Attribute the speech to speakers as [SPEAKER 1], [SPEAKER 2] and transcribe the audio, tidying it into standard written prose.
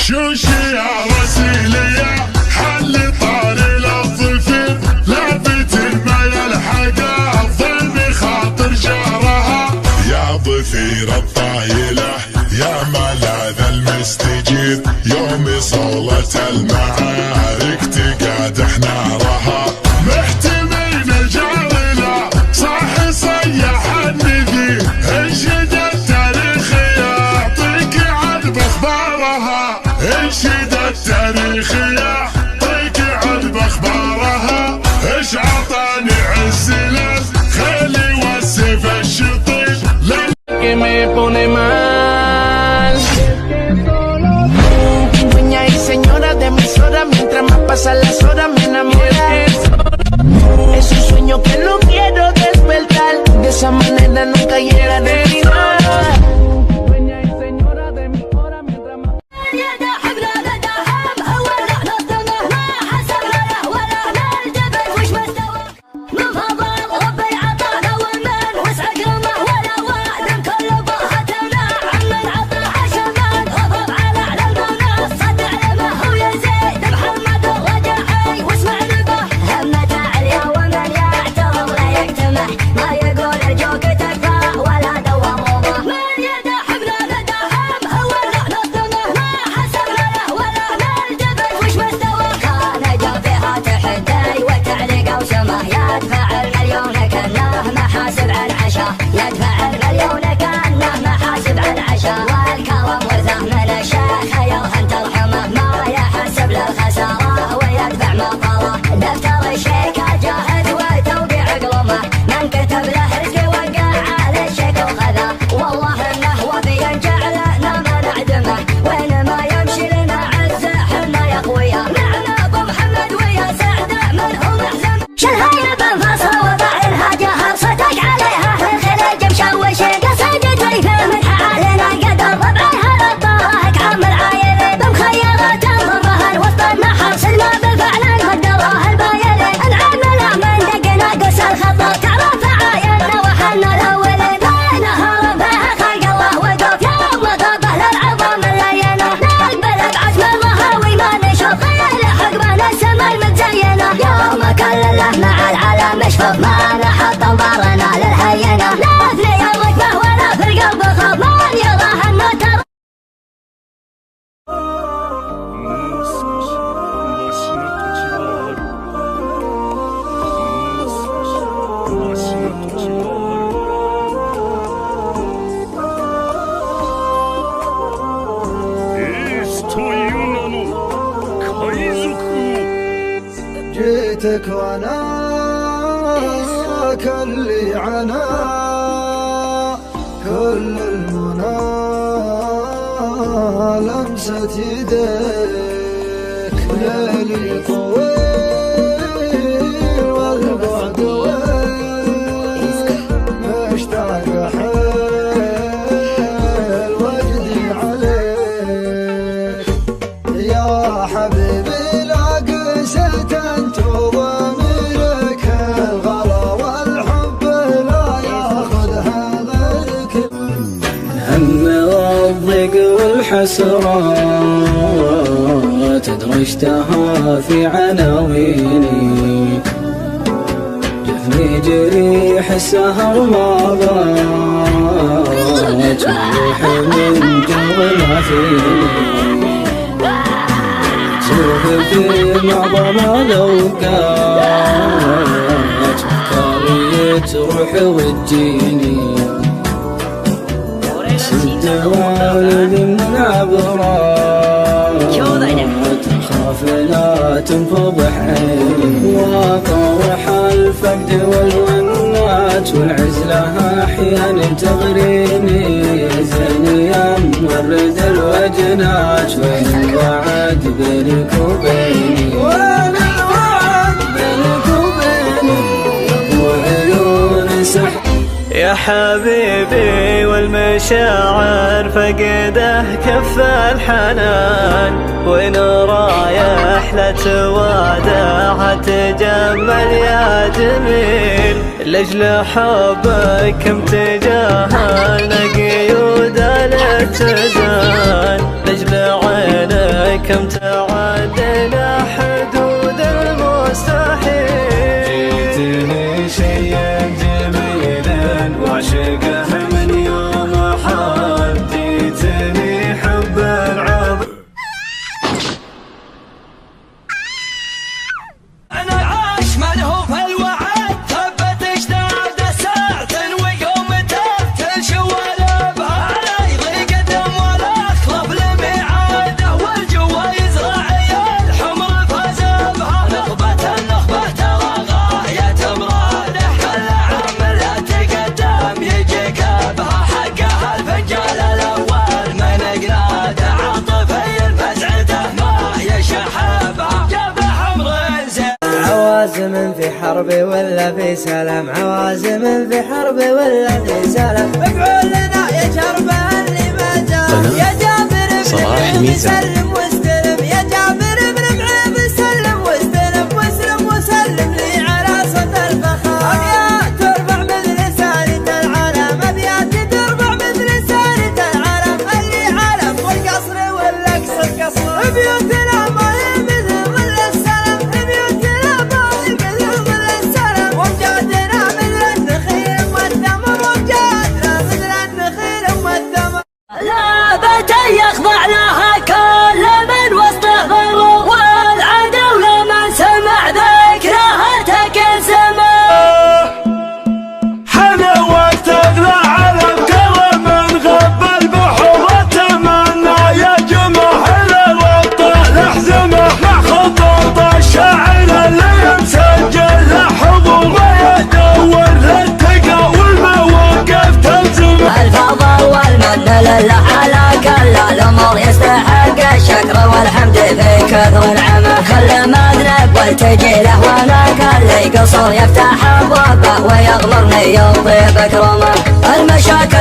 [SPEAKER 1] شوشي يا وسيلي حل طاري للضفير لافت ما يلحقه الظلم خاطر جارها يا ضفير الطايله يا ملاذ المستجير يوم صولة المعارك تقادح نارها محتمين الجارلة صاح صيح النذير انشد التاريخ يعطيك عذب اخبارها انشد التاريخ يعطيك عذب اخبارها ايش عطاني عز لز خيلي والسيف الشطير
[SPEAKER 2] que me pone mal. Dueña y señora de mis horas, mientras más pasan las horas me enamora. Es un sueño que no quiero despertar, de esa manera nunca llega a terminar. Dueña y señora de mis horas, mientras más ما نحط انظارنا للهينة لا ثني الركبة ولا في القلب خوف من يراها النتر
[SPEAKER 3] جيتك وانا كلي عنا كل المنى لمسة يديك ليلي طويل والبعد وين مشتاق حيل وجدي عليك يا حبيبي لا قست انت وضميرك الغلا والحب لا ياخذها غيرك
[SPEAKER 4] هم والضيق والحسرات ادرجتها في عناويني جفني جريح السهر ما ضاج روح من جونا فيني شوف في معظم الاوقات كارية روح وتجيني سد والد من عبرات تخاف لا تنفضح عيني وطوح الفقد والونات والعزلة احيانا تغريني زين يا مورد الوجنات وين الوعد بينك وبيني وين الوعد بينك وبيني وعيون سحر
[SPEAKER 5] يا حبيبي والمشاعر فقده كف الحنان وين رايح لا تودع تجمل يا جميل لأجل حبك كم تجاهلنا قيود الاتزان لأجل عينك يوم تعدينا حدود المستحيل. جيتني شيء جميل وعشقه من يوم حال، جيتني حب العظم.
[SPEAKER 6] أنا عاش ملهوف الوعد ثبت اجداد ساعة ويوم تبتل شوالبها علي ضيق الدم والأخلف لميعاده والجوايز راعي الحمر فاز بها. نخبة ترى غاية مراده كل عام لا تقدم يجيك بها. حقها الفنجال الأول من قناده عاطفي فزعته ما يشحبها. جاب حمر زين
[SPEAKER 4] عوازم في حرب ولا في سلام، عوازم في حرب ولا في سلام. افعل لنا يا شرب اللي ما زال، يا جابر بن عيب سلم واستلم، يا جابر بن عيب سلم واستلم، واسلم وسلم لي على صدى الفخار. ابيات ترفع مثل سارة العلم، ابيات ترفع مثل سارة العلم. اللي علم والقصر والاقصر قصر، بيوتنا ما هي مثل ظل السلام، بيوتنا ما هي مثل ظل السلام. وامجادنا مثل النخيل والتمر، وامجادنا مثل النخيل والتمر.
[SPEAKER 6] لابد يخضع لها كل من وسطه ضروب والعدو لمن سمع ذكرها تكل سماء.
[SPEAKER 1] حنا وتغلى على الكرم من غب البحور، اتمنى يا جماهير الوطن احزمه مع خطوط الشاعر اللي مسجل له حضور ويدور للتقى والمواقف تلزمه.
[SPEAKER 6] الفضل والمن لله على كل الامور، يستحق الشكر والحمد في كثر العمل. كل مذنب والتجي له وانا كل قصر، يفتح ابوابه ويغمرني يطيب اكرمه. المشاكل